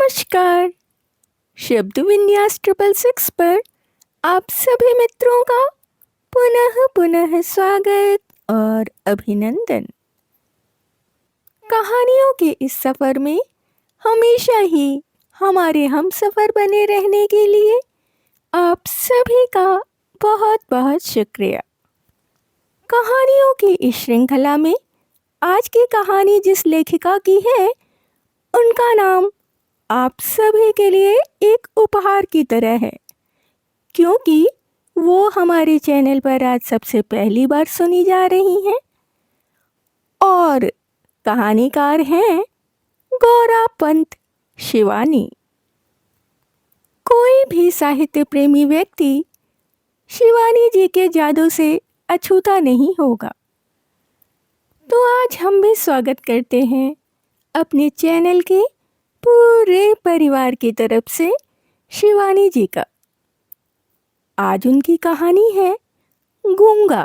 नमस्कार। शब्द विन्यास 666 पर आप सभी मित्रों का पुनः पुनः स्वागत और अभिनंदन। कहानियों के इस सफ़र में हमेशा ही हमारे हम सफ़र बने रहने के लिए आप सभी का बहुत बहुत शुक्रिया। कहानियों की इस श्रृंखला में आज की कहानी जिस लेखिका की है उनका नाम आप सभी के लिए एक उपहार की तरह है, क्योंकि वो हमारे चैनल पर आज सबसे पहली बार सुनी जा रही हैं और कहानीकार हैं गौरा पंत शिवानी। कोई भी साहित्य प्रेमी व्यक्ति शिवानी जी के जादू से अछूता नहीं होगा। तो आज हम भी स्वागत करते हैं अपने चैनल के पूरे परिवार की तरफ से शिवानी जी का। आज उनकी कहानी है गूंगा।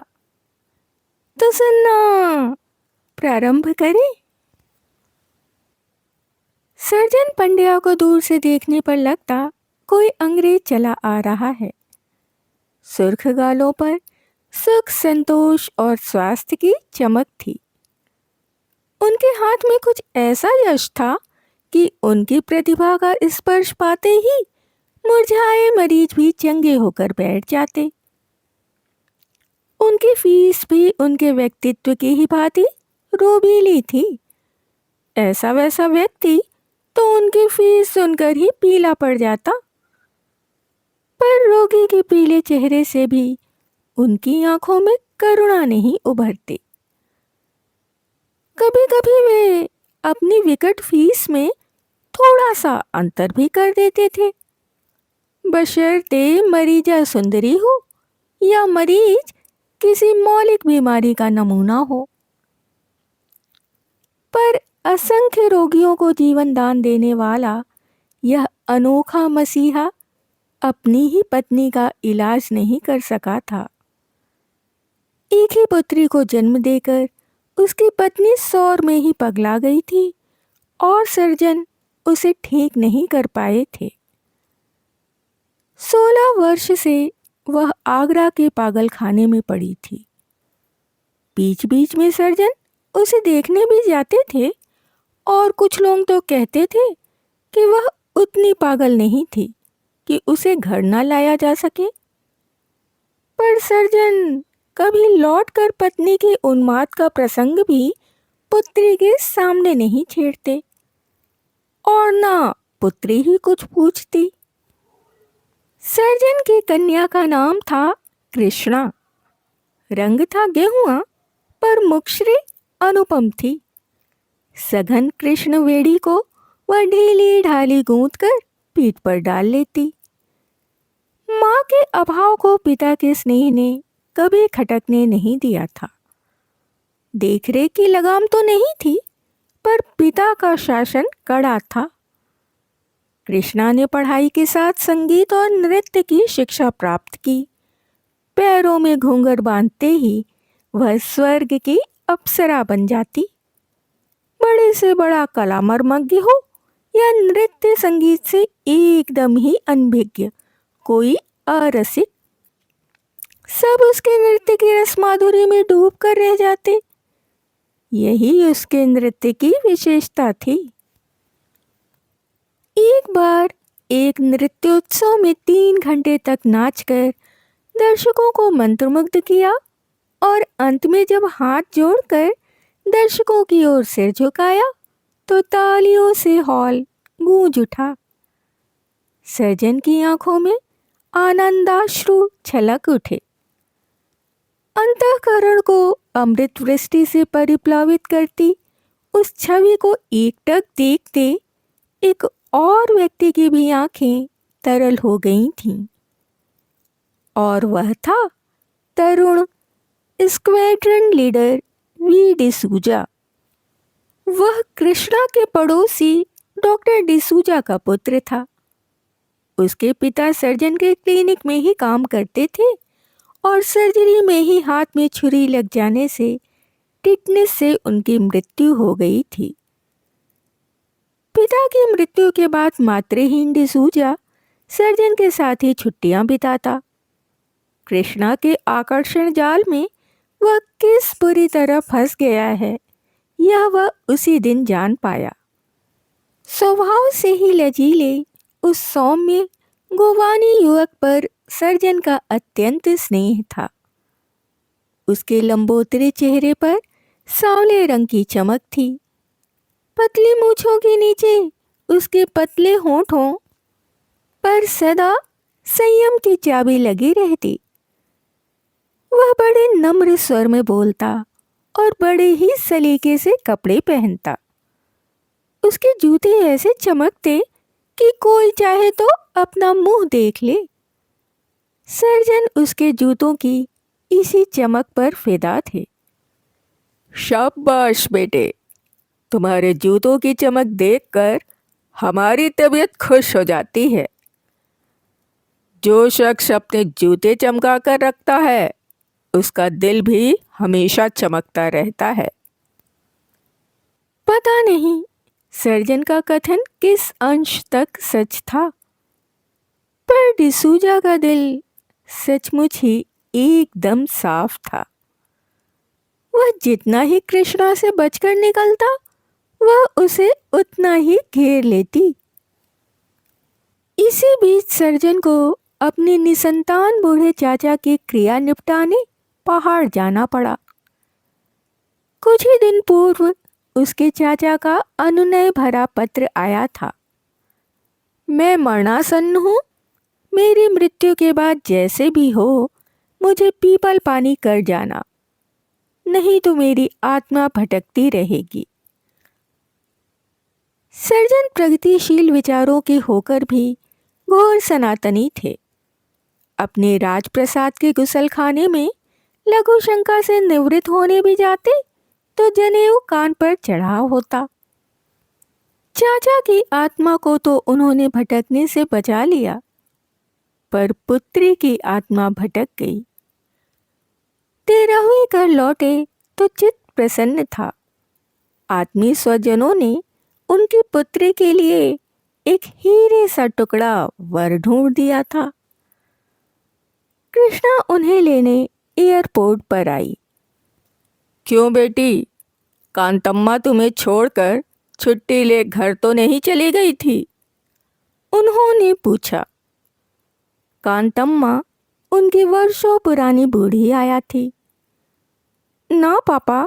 तो सुनना प्रारंभ करें। सर्जन पंड्या को दूर से देखने पर लगता कोई अंग्रेज चला आ रहा है। सुर्ख गालों पर सुख, संतोष और स्वास्थ्य की चमक थी। उनके हाथ में कुछ ऐसा यश था कि उनकी प्रतिभा का स्पर्श पाते ही मुरझाए मरीज भी चंगे होकर बैठ जाते। उनकी फीस भी उनके व्यक्तित्व की ही भांति रोबीली थी। ऐसा वैसा व्यक्ति तो उनकी फीस सुनकर ही पीला पड़ जाता, पर रोगी के पीले चेहरे से भी उनकी आंखों में करुणा नहीं उभरती। कभी कभी वे अपनी विकट फीस में थोड़ा सा अंतर भी कर देते थे, बशर्ते मरीजा सुंदरी हो या मरीज किसी मौलिक बीमारी का नमूना हो। पर असंख्य रोगियों को जीवन दान देने वाला यह अनोखा मसीहा अपनी ही पत्नी का इलाज नहीं कर सका था। एक ही पुत्री को जन्म देकर उसकी पत्नी सौर में ही पगला गई थी और सर्जन उसे ठीक नहीं कर पाए थे। 16 वर्ष से वह आगरा के पागल खाने में पड़ी थी। बीच बीच में सर्जन उसे देखने भी जाते थे और कुछ लोग तो कहते थे कि वह उतनी पागल नहीं थी कि उसे घर न लाया जा सके। पर सर्जन कभी लौटकर पत्नी के उन्माद का प्रसंग भी पुत्री के सामने नहीं छेड़ते और ना पुत्री ही कुछ पूछती। सर्जन की कन्या का नाम था कृष्णा। रंग था गेहुआ, पर मुखश्री अनुपम थी। सघन कृष्ण वेड़ी को वह ढीली ढाली गूंथ कर पीठ पर डाल लेती। माँ के अभाव को पिता के स्नेह ने कभी खटकने नहीं दिया था। देखरेख की लगाम तो नहीं थी, पर पिता का शासन कड़ा था। कृष्णा ने पढ़ाई के साथ संगीत और नृत्य की शिक्षा प्राप्त की। पैरों में घूंघट बांधते ही वह स्वर्ग की अप्सरा बन जाती। बड़े से बड़ा कला मर्मज्ञ हो या नृत्य संगीत से एकदम ही अनभिज्ञ कोई अरसिक, सब उसके नृत्य की रस माधुरी में डूब कर रह जाते। यही उसके नृत्य की विशेषता थी। एक बार एक नृत्योत्सव में 3 घंटे तक नाचकर दर्शकों को मंत्रमुग्ध किया और अंत में जब हाथ जोड़कर दर्शकों की ओर सिर झुकाया तो तालियों से हॉल गूंज उठा। सर्जन की आंखों में आनंदाश्रु छलक उठे। अंतःकरण को अमृत वृष्टि से परिप्लावित करती उस छवि को एकटक देखते एक और व्यक्ति की भी आंखें तरल हो गई थीं, और वह था तरुण स्क्वाड्रन लीडर वी डिसूजा। वह कृष्णा के पड़ोसी डॉक्टर डिसूजा का पुत्र था। उसके पिता सर्जन के क्लिनिक में ही काम करते थे और सर्जरी में ही हाथ में छुरी लग जाने से टिटनेस से उनकी मृत्यु हो गई थी। पिता की मृत्यु के बाद मातृहीन डिसूजा सर्जन के साथ ही छुट्टियां बिताता। कृष्णा के आकर्षण जाल में वह किस बुरी तरह फंस गया है, यह वह उसी दिन जान पाया। स्वभाव से ही लचीले उस सौम्य गोवानी युवक पर सर्जन का अत्यंत स्नेह था। उसके लंबोदरे चेहरे पर सांवले रंग की चमक थी। पतली मूंछों के नीचे उसके पतले होंठों पर सदा संयम की चाबी लगी रहती। वह बड़े नम्र स्वर में बोलता और बड़े ही सलीके से कपड़े पहनता। उसके जूते ऐसे चमकते कि कोई चाहे तो अपना मुंह देख ले। सर्जन उसके जूतों की इसी चमक पर फिदा थे। शाबाश बेटे, तुम्हारे जूतों की चमक देखकर हमारी तबीयत खुश हो जाती है। जो शख्स अपने जूते चमका कर रखता है उसका दिल भी हमेशा चमकता रहता है। पता नहीं सर्जन का कथन किस अंश तक सच था, पर डिसूजा का दिल सचमुच ही एकदम साफ था। वह जितना ही कृष्णा से बचकर निकलता, वह उसे उतना ही घेर लेती। इसी बीच सर्जन को अपने निसंतान बूढ़े चाचा की क्रिया निपटाने पहाड़ जाना पड़ा। कुछ ही दिन पूर्व उसके चाचा का अनुनय भरा पत्र आया था। मैं मरणासन्न हूँ। मेरी मृत्यु के बाद जैसे भी हो मुझे पीपल पानी कर जाना, नहीं तो मेरी आत्मा भटकती रहेगी। सर्जन प्रगतिशील विचारों के होकर भी घोर सनातनी थे। अपने राजप्रसाद के गुसलखाने में लघु शंका से निवृत्त होने भी जाते तो जनेऊ कान पर चढ़ाव होता। चाचा की आत्मा को तो उन्होंने भटकने से बचा लिया, पर पुत्री की आत्मा भटक गई। 13वीं कर लौटे तो चित्त प्रसन्न था। आत्मीय स्वजनों ने उनकी पुत्री के लिए एक हीरे सा टुकड़ा वर ढूंढ दिया था। कृष्णा उन्हें लेने एयरपोर्ट पर आई। क्यों बेटी, कांतम्मा तुम्हें छोड़कर छुट्टी ले घर तो नहीं चली गई थी? उन्होंने पूछा। कांतम्मा उनकी वर्षों पुरानी बूढ़ी आया थी। ना पापा,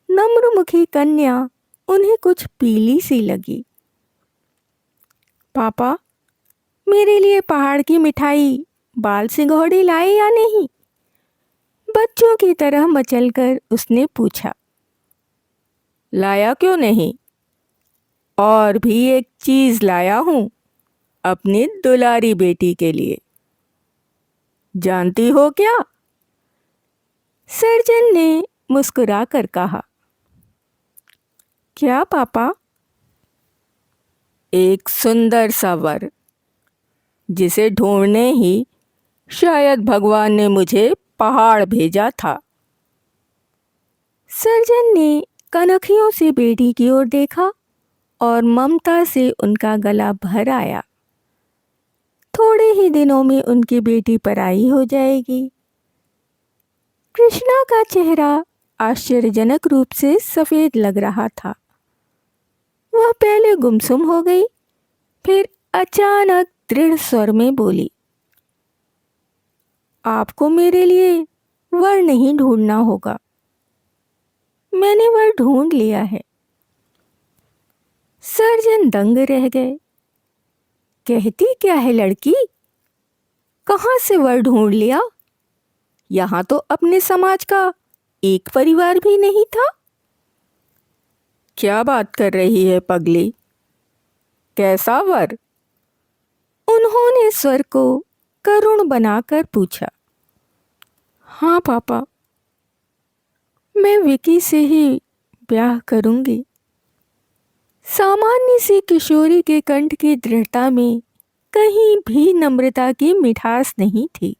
नम्रमुखी कन्या उन्हें कुछ पीली सी लगी। पापा, मेरे लिए पहाड़ की मिठाई बाल सिंघोड़ी लाए या नहीं? बच्चों की तरह मचलकर उसने पूछा। लाया क्यों नहीं? और भी एक चीज लाया हूं अपनी दुलारी बेटी के लिए। जानती हो क्या? सर्जन ने मुस्कुरा कर कहा। क्या पापा? एक सुंदर सा वर, जिसे ढूंढने ही शायद भगवान ने मुझे पहाड़ भेजा था। सर्जन ने कनखियों से बेटी की ओर देखा और ममता से उनका गला भर आया। थोड़े ही दिनों में उनकी बेटी पराई हो जाएगी। कृष्णा का चेहरा आश्चर्यजनक रूप से सफेद लग रहा था। वह पहले गुमसुम हो गई, फिर अचानक दृढ़ स्वर में बोली। आपको मेरे लिए वर नहीं ढूंढना होगा, मैंने वर ढूंढ लिया है। सर्जन दंग रह गए। कहती क्या है लड़की? कहाँ से वर ढूंढ लिया? यहाँ तो अपने समाज का एक परिवार भी नहीं था। क्या बात कर रही है पगली? कैसा वर? उन्होंने स्वर को करुण बनाकर पूछा। हाँ पापा, मैं विकी से ही ब्याह करूंगी। सामान्य सी किशोरी के कंठ की दृढ़ता में कहीं भी नम्रता की मिठास नहीं थी।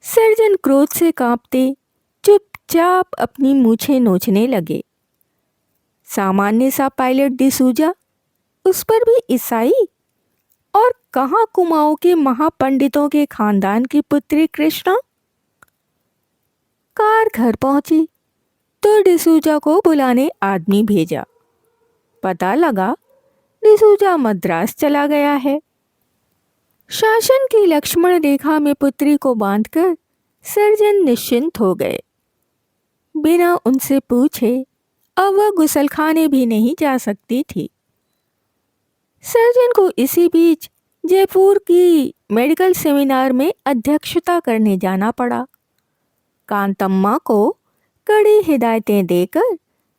सर्जन क्रोध से कांपते चुपचाप अपनी मूछें नोचने लगे। सामान्य सा पायलट डिसूजा, उस पर भी ईसाई, और कहाँ कुमाऊं के महापंडितों के खानदान की पुत्री कृष्णा। कार घर पहुंची तो डिसूजा को बुलाने आदमी भेजा। पता लगा डिसूजा मद्रास चला गया है। शासन की लक्ष्मण रेखा में पुत्री को बांधकर सर्जन निश्चिंत हो गए। बिना उनसे पूछे अब वह गुसलखाने भी नहीं जा सकती थी। सर्जन को इसी बीच जयपुर की मेडिकल सेमिनार में अध्यक्षता करने जाना पड़ा। कांतम्मा को कड़ी हिदायतें देकर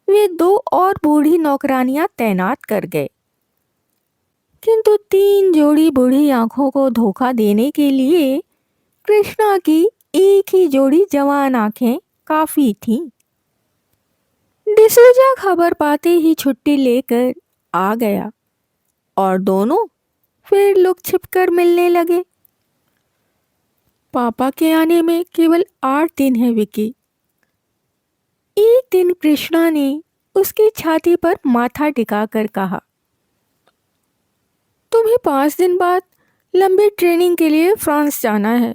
वे 2 और बूढ़ी नौकरानियां तैनात कर गए, किंतु 3 जोड़ी बूढ़ी आंखों को धोखा देने के लिए कृष्णा की एक ही जोड़ी जवान आंखें काफी थीं। डिसूजा खबर पाते ही छुट्टी लेकर आ गया और दोनों फिर लुक छिपकर मिलने लगे। पापा के आने में केवल 8 दिन है विकी। एक दिन कृष्णा ने उसकी छाती पर माथा टिकाकर कहा, तुम्हें 5 दिन बाद लंबी ट्रेनिंग के लिए फ्रांस जाना है।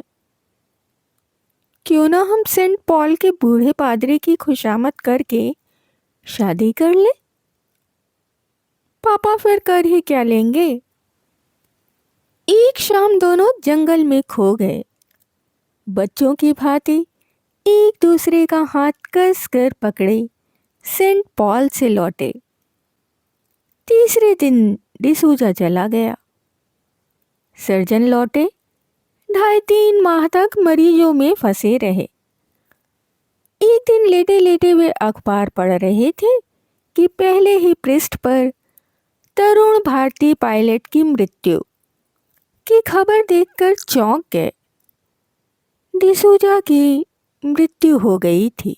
क्यों ना हम सेंट पॉल के बूढ़े पादरी की खुशामद करके शादी कर ले। पापा फिर कर ही क्या लेंगे। एक शाम दोनों जंगल में खो गए। बच्चों की भांति एक दूसरे का हाथ कस कर पकड़े सेंट पॉल से लौटे। तीसरे दिन डिसूजा चला गया। सर्जन लौटे 2.5-3 माह तक मरीजों में फंसे रहे। एक दिन लेटे लेटे वे अखबार पढ़ रहे थे कि पहले ही पृष्ठ पर तरुण भारतीय पायलट की मृत्यु की खबर देखकर चौंक गए। डिसूजा की मृत्यु हो गई थी।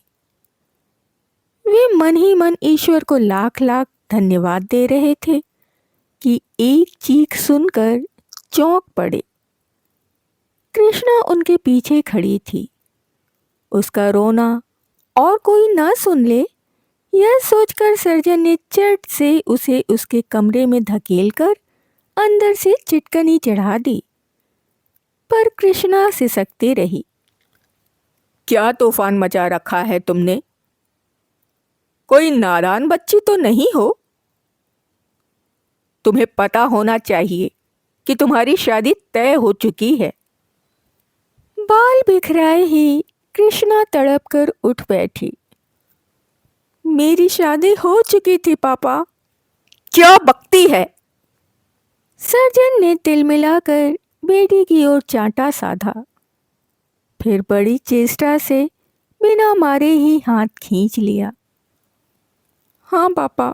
वे मन ही मन ईश्वर को लाख लाख धन्यवाद दे रहे थे कि एक चीख सुनकर चौंक पड़े। कृष्णा उनके पीछे खड़ी थी। उसका रोना और कोई ना सुन ले, यह सोचकर सर्जन ने चट से उसे उसके कमरे में धकेलकर अंदर से चिटकनी चढ़ा दी, पर कृष्णा सिसकती रही। क्या तूफान मचा रखा है तुमने? कोई नादान बच्ची तो नहीं हो? तुम्हें पता होना चाहिए कि तुम्हारी शादी तय हो चुकी है। बाल बिखराए ही कृष्णा तड़प कर उठ बैठी। मेरी शादी हो चुकी थी पापा। क्या बकती है? सर्जन ने तिल मिलाकर बेटी की ओर चांटा साधा, फिर बड़ी चेष्टा से बिना मारे ही हाथ खींच लिया। हाँ पापा,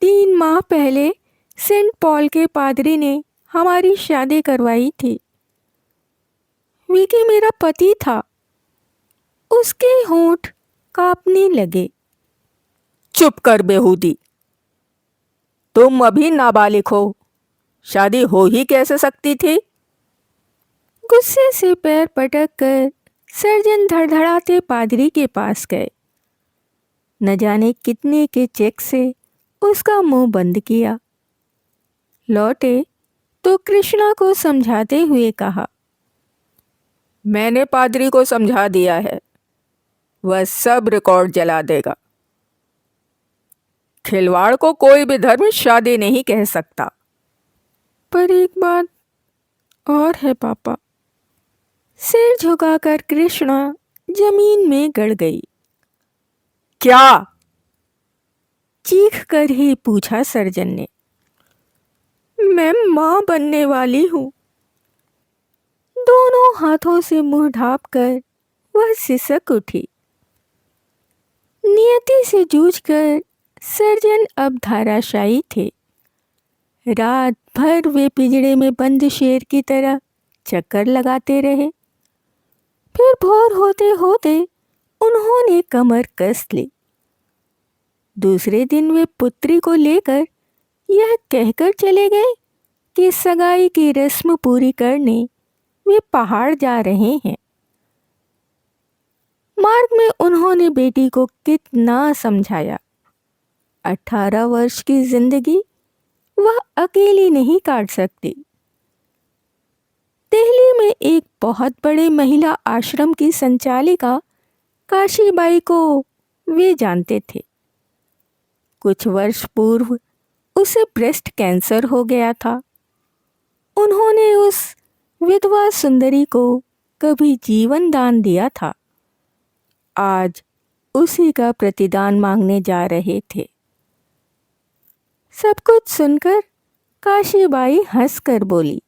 3 माह पहले सेंट पॉल के पादरी ने हमारी शादी करवाई थी। विकी मेरा पति था। उसके होंठ कांपने लगे। चुप कर बेहूदी, तुम अभी नाबालिग हो। शादी हो ही कैसे सकती थी? गुस्से से पैर पटक कर सर्जन धड़धड़ाते पादरी के पास गए। न जाने कितने के चेक से उसका मुंह बंद किया। लौटे तो कृष्णा को समझाते हुए कहा, मैंने पादरी को समझा दिया है, वह सब रिकॉर्ड जला देगा। खिलवाड़ को कोई भी धर्म शादी नहीं कह सकता। पर एक बात और है पापा। सिर झुकाकर कृष्णा जमीन में गड़ गई। क्या? चीख कर ही पूछा सर्जन ने। मैं मां बनने वाली हूं। दोनों हाथों से मुंह ढांपकर वह सिसक उठी। नियति से जूझकर सर्जन अब धाराशायी थे। रात भर वे पिंजड़े में बंद शेर की तरह चक्कर लगाते रहे। फिर भोर होते होते उन्होंने कमर कस ली। दूसरे दिन वे पुत्री को लेकर यह कहकर चले गए कि सगाई की रस्म पूरी करने वे पहाड़ जा रहे हैं। मार्ग में उन्होंने बेटी को कितना समझाया, 18 वर्ष की जिंदगी वह अकेली नहीं काट सकती। दिल्ली में एक बहुत बड़े महिला आश्रम की संचालिका काशीबाई को वे जानते थे। कुछ वर्ष पूर्व उसे ब्रेस्ट कैंसर हो गया था। उन्होंने उस विधवा सुंदरी को कभी जीवन दान दिया था। आज उसी का प्रतिदान मांगने जा रहे थे। सब कुछ सुनकर काशीबाई हंसकर बोली,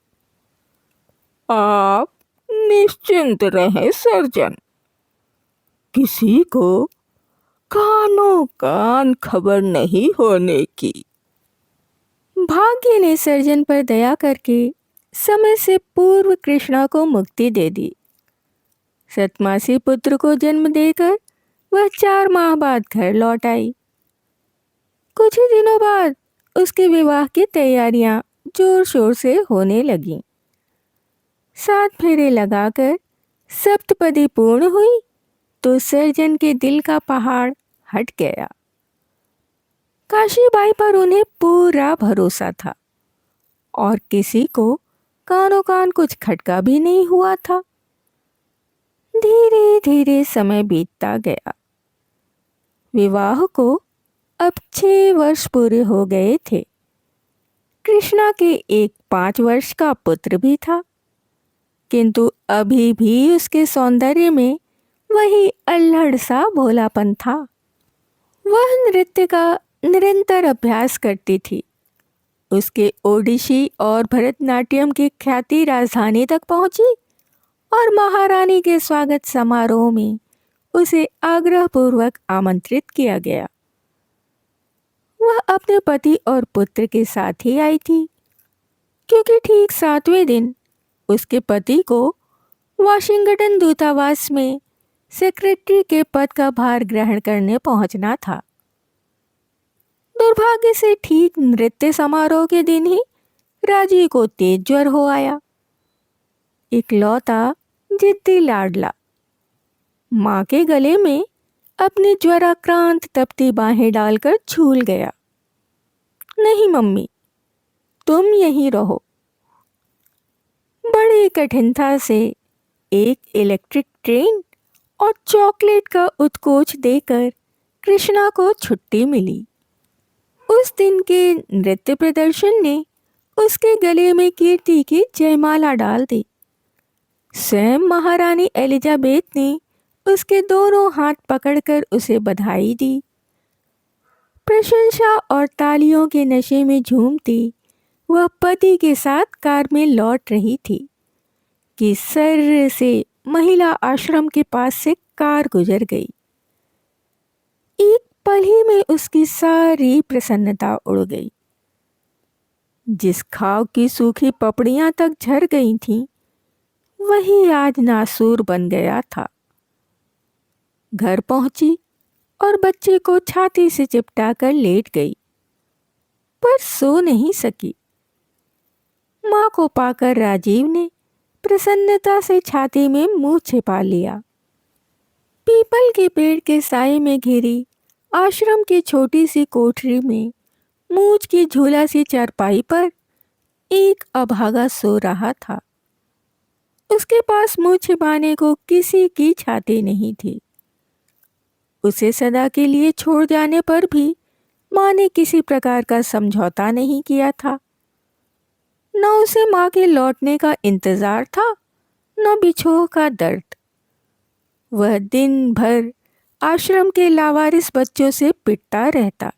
आप निश्चिंत रहें सर्जन, किसी को कानों कान खबर नहीं होने की। भाग्य ने सर्जन पर दया करके समय से पूर्व कृष्णा को मुक्ति दे दी। सतमासी पुत्र को जन्म देकर वह 4 माह बाद घर लौट आई। कुछ ही दिनों बाद उसके विवाह की तैयारियां जोर शोर से होने लगीं। 7 फेरे लगाकर सप्तपदी पूर्ण हुई तो सर्जन के दिल का पहाड़ हट गया। काशीबाई पर उन्हें पूरा भरोसा था और किसी को कानों कान कुछ खटका भी नहीं हुआ था। धीरे धीरे समय बीतता गया। विवाह को अब 6 वर्ष पूरे हो गए थे। कृष्णा के एक 5 वर्ष का पुत्र भी था, किंतु अभी भी उसके सौंदर्य में वही अल्हड़ सा भोलापन था। वह नृत्य का निरंतर अभ्यास करती थी। उसके ओडिशी और भरतनाट्यम की ख्याति राजधानी तक पहुंची और महारानी के स्वागत समारोह में उसे आग्रहपूर्वक आमंत्रित किया गया। वह अपने पति और पुत्र के साथ ही आई थी, क्योंकि ठीक 7वें दिन उसके पति को वाशिंगटन दूतावास में सेक्रेटरी के पद का भार ग्रहण करने पहुंचना था। दुर्भाग्य से ठीक नृत्य समारोह के दिन ही राजी को तेज ज्वर हो आया। इकलौता जिद्दी लाडला माँ के गले में अपनी ज्वराक्रांत तपती बाहें डालकर झूल गया। नहीं मम्मी, तुम यहीं रहो। बड़ी कठिनता से एक इलेक्ट्रिक ट्रेन और चॉकलेट का उत्कोच देकर कृष्णा को छुट्टी मिली। उस दिन के नृत्य प्रदर्शन ने उसके गले में कीर्ति की जयमाला डाल दी। स्वयं महारानी एलिजाबेथ ने उसके दोनों हाथ पकड़कर उसे बधाई दी। प्रशंसा और तालियों के नशे में झूमती वह पति के साथ कार में लौट रही थी कि सर्र से महिला आश्रम के पास से कार गुजर गई। एक पल ही में उसकी सारी प्रसन्नता उड़ गई। जिस खाव की सूखी पपड़ियां तक झर गई थीं, वही आज नासूर बन गया था। घर पहुंची और बच्चे को छाती से चिपटाकर लेट गई, पर सो नहीं सकी। माँ को पाकर राजीव ने प्रसन्नता से छाती में मुंह छिपा लिया। पीपल के पेड़ के साए में घिरी आश्रम की छोटी सी कोठरी में मूंछ की झूला सी चारपाई पर एक अभागा सो रहा था। उसके पास मुंह छिपाने को किसी की छाती नहीं थी। उसे सदा के लिए छोड़ जाने पर भी माँ ने किसी प्रकार का समझौता नहीं किया था। न उसे माँ के लौटने का इंतजार था, न बिछोह का दर्द। वह दिन भर आश्रम के लावारिस बच्चों से पिटता रहता।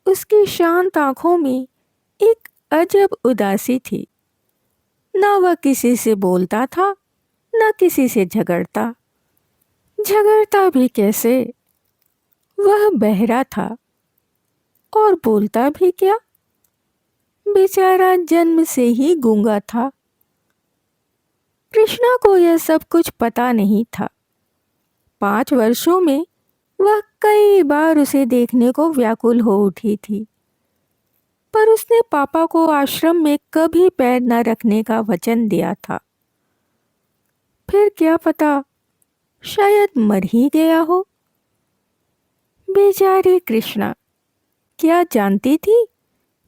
उसकी शांत आंखों में एक अजब उदासी थी। न वह किसी से बोलता था, न किसी से झगड़ता। झगड़ता भी कैसे? वह बहरा था और बोलता भी क्या? बेचारा जन्म से ही गूंगा था। कृष्णा को यह सब कुछ पता नहीं था। 5 वर्षों में वह कई बार उसे देखने को व्याकुल हो उठी थी, पर उसने पापा को आश्रम में कभी पैर न रखने का वचन दिया था। फिर क्या पता, शायद मर ही गया हो। बेचारे कृष्णा, क्या जानती थी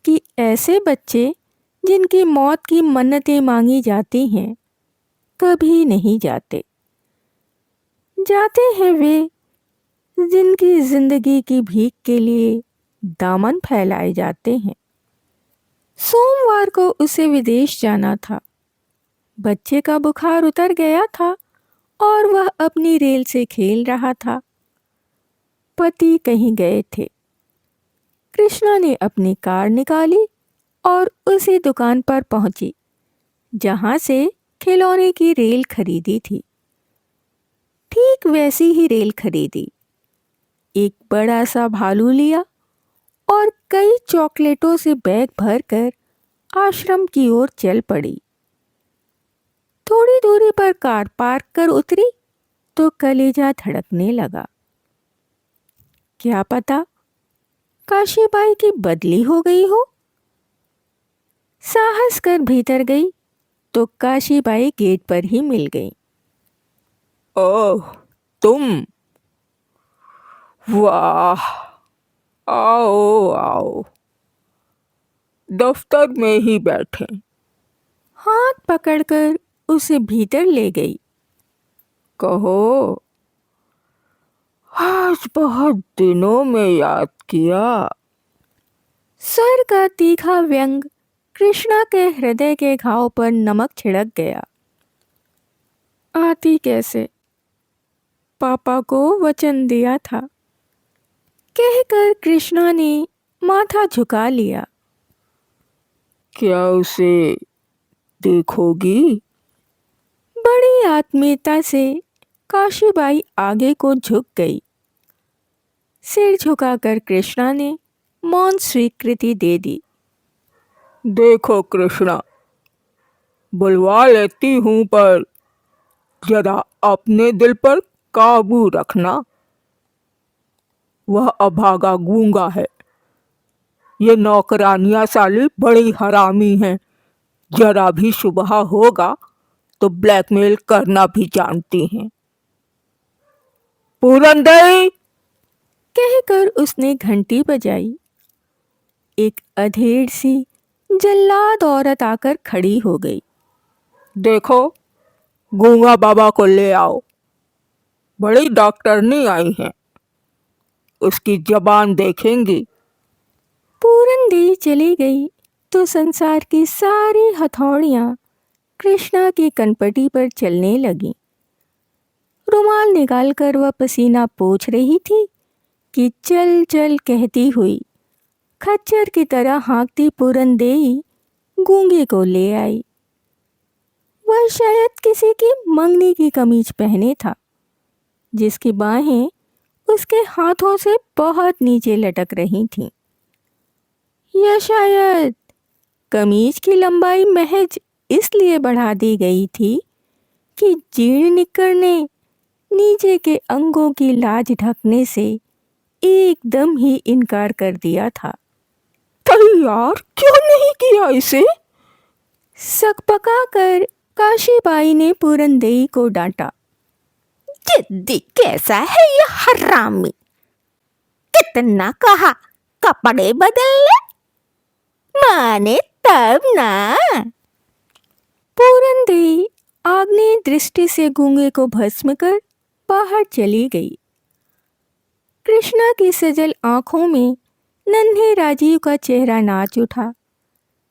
कि ऐसे बच्चे जिनकी मौत की मन्नतें मांगी जाती हैं कभी नहीं जाते। जाते हैं वे जिनकी जिंदगी की भीख के लिए दामन फैलाए जाते हैं। सोमवार को उसे विदेश जाना था। बच्चे का बुखार उतर गया था और वह अपनी रेल से खेल रहा था। पति कहीं गए थे। कृष्णा ने अपनी कार निकाली और उसी दुकान पर पहुंची जहां से खिलौने की रेल खरीदी थी। ठीक वैसी ही रेल खरीदी। एक बड़ा सा भालू लिया और कई चॉकलेटों से बैग भरकर आश्रम की ओर चल पड़ी। थोड़ी दूरी पर कार पार्क कर उतरी तो कलेजा धड़कने लगा। क्या पता काशीबाई की बदली हो गई हो। साहस कर भीतर गई तो काशीबाई गेट पर ही मिल गई। ओह, तुम? वाह, आओ आओ, दफ्तर में ही बैठे। हाथ पकड़कर उसे भीतर ले गई। कहो, आज बहुत दिनों में याद किया। स्वर का तीखा व्यंग कृष्णा के हृदय के घाव पर नमक छिड़क गया। आती कैसे, पापा को वचन दिया था, कहकर कृष्णा ने माथा झुका लिया। क्या उसे देखोगी? बड़ी आत्मीयता से काशीबाई आगे को झुक गई। सिर झुकाकर कृष्णा ने मौन स्वीकृति दे दी। देखो कृष्णा, बुलवा लेती हूँ पर जरा अपने दिल पर काबू रखना। वह अभागा गूंगा है। ये नौकरानियां साली बड़ी हरामी हैं। जरा भी सुबह होगा तो ब्लैकमेल करना भी जानती हैं। पूरनदेई, कहकर उसने घंटी बजाई। एक अधेड़ सी जल्लाद औरत आकर खड़ी हो गई। देखो, गूंगा बाबा को ले आओ। बड़ी डॉक्टरनी आई हैं, उसकी जबान देखेंगी। पूरन देवी चली गई तो संसार की सारी हथौड़ियां कृष्णा की कनपटी पर चलने लगीं। रुमाल निकालकर वह पसीना पोंछ रही थी कि चल चल कहती हुई खच्चर की तरह हाँकती पूरन देवी गूंगे को ले आई। वह शायद किसी की मंगनी की कमीज पहने था, जिसकी बाहें उसके हाथों से बहुत नीचे लटक रही थीं। या शायद कमीज की लंबाई महज इसलिए बढ़ा दी गई थी कि जीर्ण निक्कर ने नीचे के अंगों की लाज ढकने से एकदम ही इनकार कर दिया था। तैयार क्यों नहीं किया इसे? सकपका कर काशीबाई ने पूरनदेई को डांटा। जिद्दी कैसा है ये हरामी। कितना कहा कपड़े बदल ले, माने तब ना। पूरनदेई आग्नेय दृष्टि से गूंगे को भस्म कर बाहर चली गई। कृष्णा की सजल आंखों में नन्हे राजीव का चेहरा नाच उठा,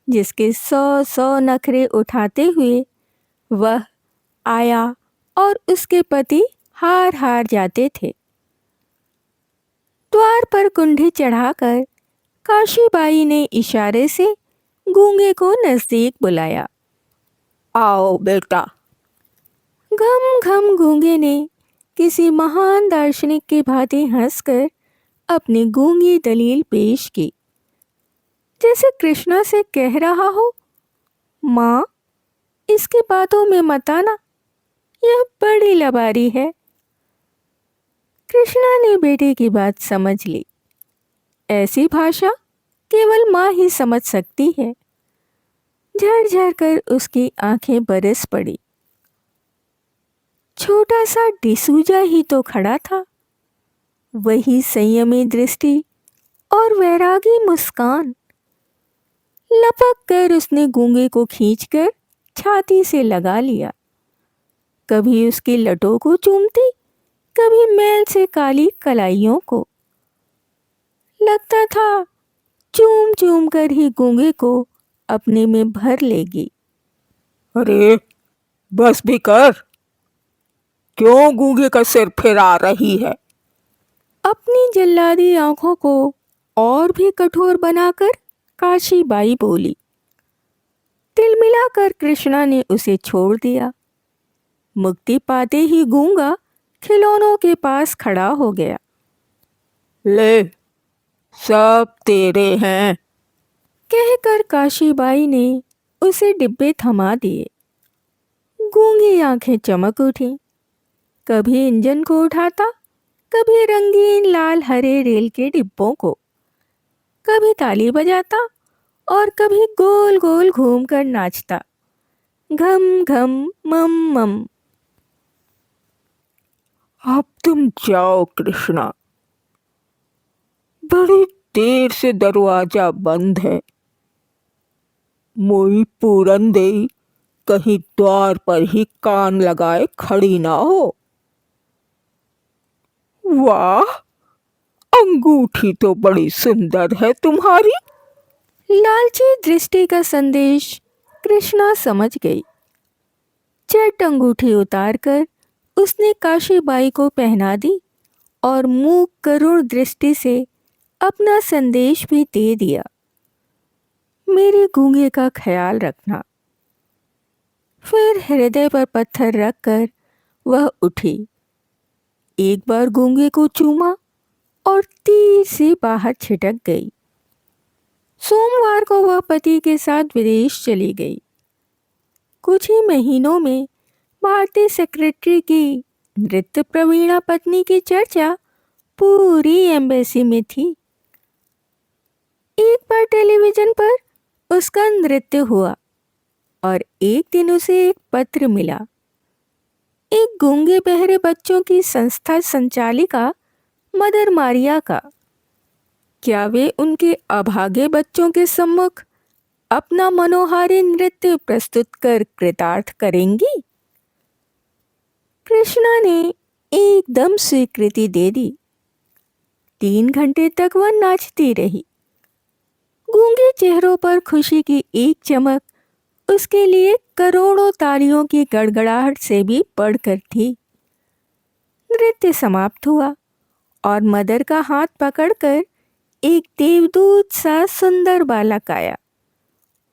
जिसके 100 नखरे उठाते हुए वह आया और उसके पति हार हार जाते थे। द्वार पर कुंडी चढ़ाकर काशीबाई ने इशारे से गूंगे को नजदीक बुलाया। आओ बेटा। घम घम गूंगे ने किसी महान दार्शनिक की भांति हंसकर अपनी गूंगी दलील पेश की, जैसे कृष्णा से कह रहा हो, माँ, इसकी बातों में मत आना, यह बड़ी लबारी है। कृष्णा ने बेटे की बात समझ ली। ऐसी भाषा केवल माँ ही समझ सकती है। झरझर कर उसकी आंखें बरस पड़ी। छोटा सा डिसूजा ही तो खड़ा था। वही संयमी दृष्टि और वैरागी मुस्कान। लपक कर उसने गूंगे को खींचकर छाती से लगा लिया। कभी उसकी लटों को चूमती, कभी मैल से काली कलाइयों को। लगता था चूम चूम कर ही गूंगे को अपने में भर लेगी। अरे बस भी कर, क्यों गूंगे का सिर फिरा रही है? अपनी जल्लादी आंखों को और भी कठोर बनाकर काशीबाई बोली। तिलमिलाकर कृष्णा ने उसे छोड़ दिया। मुक्ति पाते ही गूंगा खिलौनों के पास खड़ा हो गया। ले, सब तेरे हैं। कहकर काशीबाई ने उसे डिब्बे थमा दिए। गूंगी आंखें चमक उठी। कभी इंजन को उठाता, कभी रंगीन लाल हरे रेल के डिब्बों को, कभी ताली बजाता और कभी गोल गोल घूमकर नाचता, घम घम मम मम। अब तुम जाओ कृष्णा, बड़ी देर से दरवाजा बंद है। मोई पूरन देई कहीं द्वार पर ही कान लगाए खड़ी ना हो। वाह, अंगूठी तो बड़ी सुंदर है तुम्हारी। लालची दृष्टि का संदेश कृष्णा समझ गई। चट अंगूठी उतारकर उसने काशीबाई को पहना दी और मूक करुण दृष्टि से अपना संदेश भी दे दिया। मेरे गूंगे का ख्याल रखना। फिर हृदय पर पत्थर रखकर वह उठी। एक बार गूंगे को चूमा और तीर से बाहर छिटक गई। सोमवार को वह पति के साथ विदेश चली गई। कुछ ही महीनों में भारतीय सेक्रेटरी की नृत्य प्रवीणा पत्नी की चर्चा पूरी एम्बेसी में थी। एक बार टेलीविजन पर उसका नृत्य हुआ और एक दिन उसे एक पत्र मिला। एक गूंगे बहरे बच्चों की संस्था संचालिका मदर मारिया का। क्या वे उनके अभागे बच्चों के सम्मुख अपना मनोहारी नृत्य प्रस्तुत कर कृतार्थ करेंगी? कृष्णा ने एकदम स्वीकृति दे दी। 3 घंटे तक वह नाचती रही। गूंगे चेहरों पर खुशी की एक चमक उसके लिए करोड़ों तालियों की गड़गड़ाहट से भी बढ़कर थी। नृत्य समाप्त हुआ और मदर का हाथ पकड़कर एक देवदूत सा सुंदर बालक आया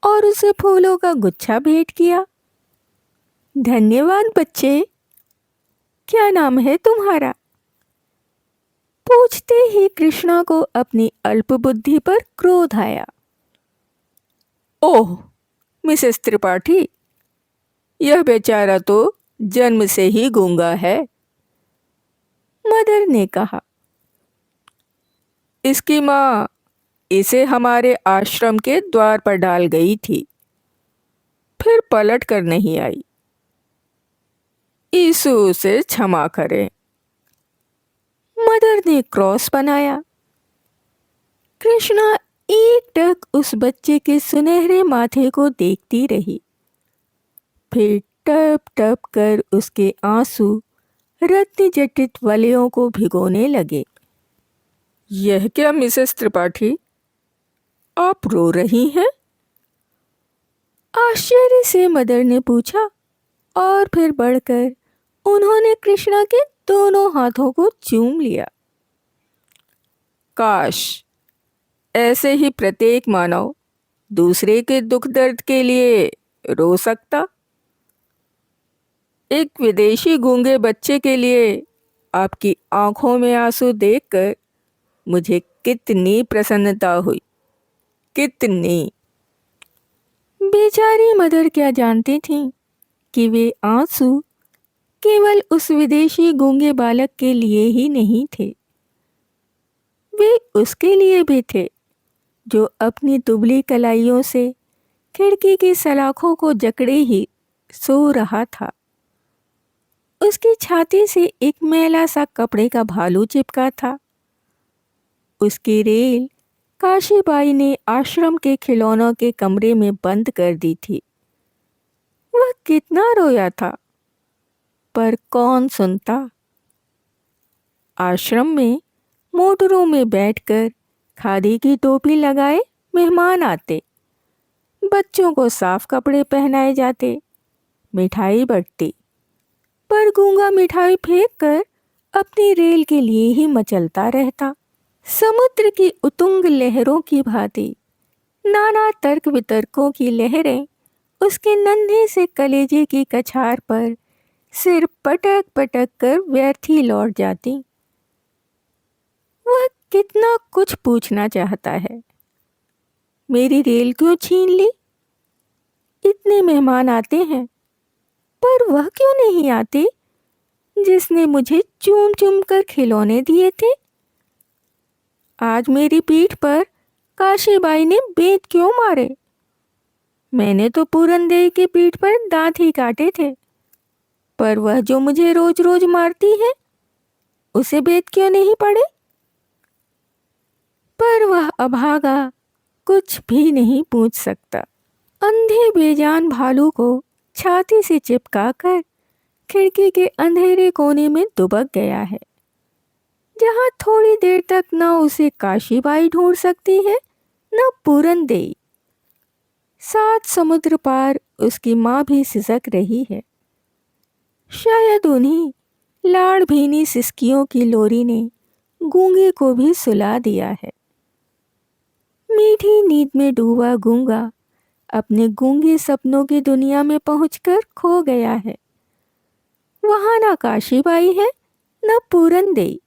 और उसे फूलों का गुच्छा भेंट किया। धन्यवाद बच्चे, क्या नाम है तुम्हारा? पूछते ही कृष्णा को अपनी अल्पबुद्धि पर क्रोध आया। ओह मिसेस त्रिपाठी, यह बेचारा तो जन्म से ही गूंगा है। मदर ने कहा। इसकी माँ इसे हमारे आश्रम के द्वार पर डाल गई थी, फिर पलट कर नहीं आई। यीशु उसे क्षमा करे। मदर ने क्रॉस बनाया। कृष्णा एकटक उस बच्चे के सुनहरे माथे को देखती रही। फिर टप टप कर उसके आंसू रत्न जटित वलयों को भिगोने लगे। यह क्या मिसेस त्रिपाठी, आप रो रही हैं? आश्चर्य से मदर ने पूछा और फिर बढ़कर उन्होंने कृष्णा के दोनों हाथों को चूम लिया। काश ऐसे ही प्रत्येक मानव दूसरे के दुख दर्द के लिए रो सकता। एक विदेशी गूंगे बच्चे के लिए आपकी आंखों में आंसू देखकर मुझे कितनी प्रसन्नता हुई, कितनी। बेचारी मदर क्या जानती थी कि वे आंसू केवल उस विदेशी गूंगे बालक के लिए ही नहीं थे, वे उसके लिए भी थे जो अपनी दुबली कलाइयों से खिड़की की सलाखों को जकड़े ही सो रहा था। उसकी छाती से एक मैला सा कपड़े का भालू चिपका था। उसकी रेल काशीबाई ने आश्रम के खिलौनों के कमरे में बंद कर दी थी। वह कितना रोया था, पर कौन सुनता। आश्रम में मोटरों में बैठकर खादी की टोपी लगाए मेहमान आते, बच्चों को साफ कपड़े पहनाए जाते, मिठाई बंटती, पर गूंगा मिठाई फेंक कर अपनी रेल के लिए ही मचलता रहता। समुद्र की उतुंग लहरों की भांति नाना तर्क वितर्कों की लहरें उसके नन्हे से कलेजे की कछार पर सिर पटक पटक कर व्यर्थ ही लौट जाती। वह कितना कुछ पूछना चाहता है। मेरी रेल क्यों छीन ली? इतने मेहमान आते हैं, पर वह क्यों नहीं आते जिसने मुझे चूम चूम कर खिलौने दिए थे? आज मेरी पीठ पर काशीबाई ने बेत क्यों मारे? मैंने तो पूरनदेव की पीठ पर दांत ही काटे थे, पर वह जो मुझे रोज रोज मारती है, उसे बेत क्यों नहीं पड़े? पर वह अभागा कुछ भी नहीं पूछ सकता। अंधे बेजान भालू को छाती से चिपकाकर खिड़की के अंधेरे कोने में दुबक गया है, जहां थोड़ी देर तक न उसे काशीबाई ढूंढ सकती है, न पूरनदेवी। 7 समुद्र पार उसकी माँ भी सिसक रही है। शायद उन्हीं लाड़ भीनी सिसकियों की लोरी ने गूंगे को भी सुला दिया है। मीठी नींद में डूबा गूंगा अपने गूंगे सपनों की दुनिया में पहुंचकर खो गया है। वहां ना काशीबाई है, न पूरनदेवी।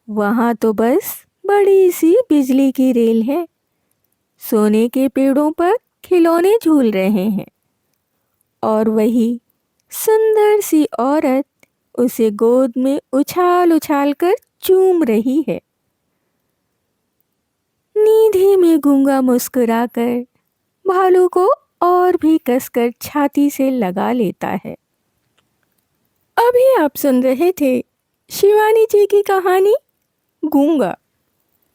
वहां तो बस बड़ी सी बिजली की रेल है। सोने के पेड़ों पर खिलौने झूल रहे हैं, और वही सुंदर सी औरत उसे गोद में उछाल उछाल कर चूम रही है। नींद ही में गूंगा मुस्कुराकर भालू को और भी कसकर छाती से लगा लेता है। अभी आप सुन रहे थे शिवानी जी की कहानी गूंगा।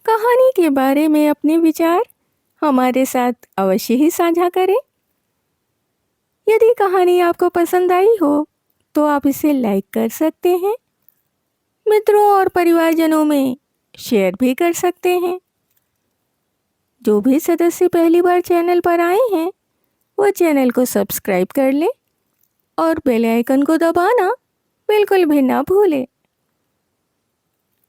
कहानी के बारे में अपने विचार हमारे साथ अवश्य ही साझा करें। यदि कहानी आपको पसंद आई हो तो आप इसे लाइक कर सकते हैं, मित्रों और परिवारजनों में शेयर भी कर सकते हैं। जो भी सदस्य पहली बार चैनल पर आए हैं, वो चैनल को सब्सक्राइब कर लें और बेल आइकन को दबाना बिल्कुल भी ना भूलें।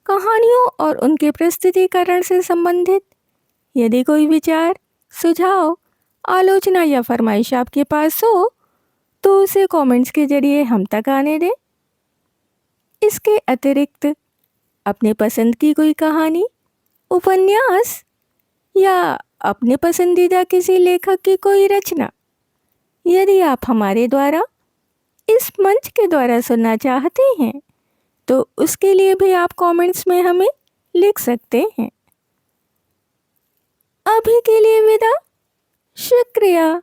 कहानियों और उनके प्रस्तुतिकरण से संबंधित यदि कोई विचार, सुझाव, आलोचना या फरमाइश आपके पास हो तो उसे कमेंट्स के जरिए हम तक आने दें। इसके अतिरिक्त अपने पसंद की कोई कहानी, उपन्यास या अपने पसंदीदा किसी लेखक की कोई रचना यदि आप हमारे द्वारा इस मंच के द्वारा सुनना चाहते हैं तो उसके लिए भी आप कमेंट्स में हमें लिख सकते हैं। अभी के लिए विदा। शुक्रिया।